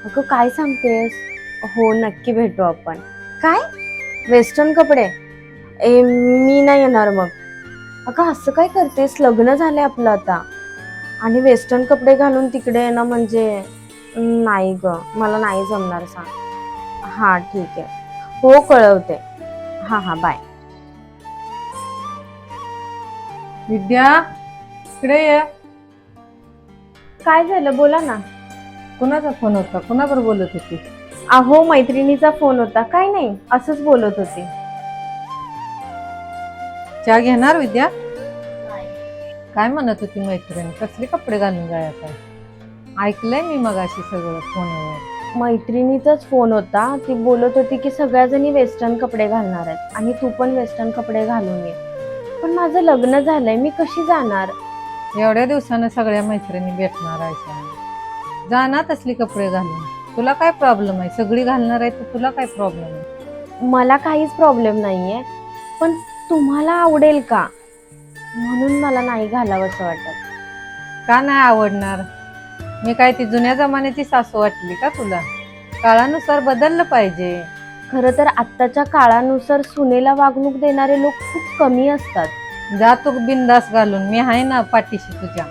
अगं काय सांगतेस? हो नक्की भेटू आपण. काय? वेस्टर्न कपडे? मी नाही येणार मग. अगं असं काय करतेस? लग्न झालंय आपलं आता आणि वेस्टर्न कपडे घालून तिकडे येणं म्हणजे नाही ग, मला नाही जमणार सांग. हा ठीक आहे. हो कळवते. हा हा बाय. विद्या, इकडे ये. काय झालं बोला ना. कुणाचा फोन होता? कुणाबरोबर बोलत होती? अहो मैत्रिणीचा फोन होता. काय नाही असंच बोलत होते. चहा घेणार विद्या? काय म्हणत होती मैत्रीण? कसले कपडे घालून जायचं? ऐकलंय मी मगाशी सगळं फोनवर. मैत्रिणीचाच फोन होता. ती बोलत होती की सगळ्याजणी वेस्टर्न कपडे घालणार आहेत आणि तू पण वेस्टर्न कपडे घालून ये. पण माझं लग्न झालंय, मी कशी जाणार? एवढ्या दिवसानं सगळ्या मैत्रिणी भेटणार आहे. जा ना तसली कपडे घालून. तुला काय प्रॉब्लेम आहे? सगळी घालणार आहे तर तुला काय प्रॉब्लेम आहे? मला काहीच प्रॉब्लेम नाहीये, पण तुम्हाला आवडेल का? म्हणून मला नाही घालावंसं वाटत. का नाही आवडणार? मी काय ती जुन्या जमान्याची सासू वाटली का तुला? काळानुसार बदललं पाहिजे. खरं तर आत्ताच्या काळानुसार सुनेला वागणूक देणारे लोक खूप कमी असतात. जा तू बिंदास घालून, मी आहे ना पाठीशी तुझ्या.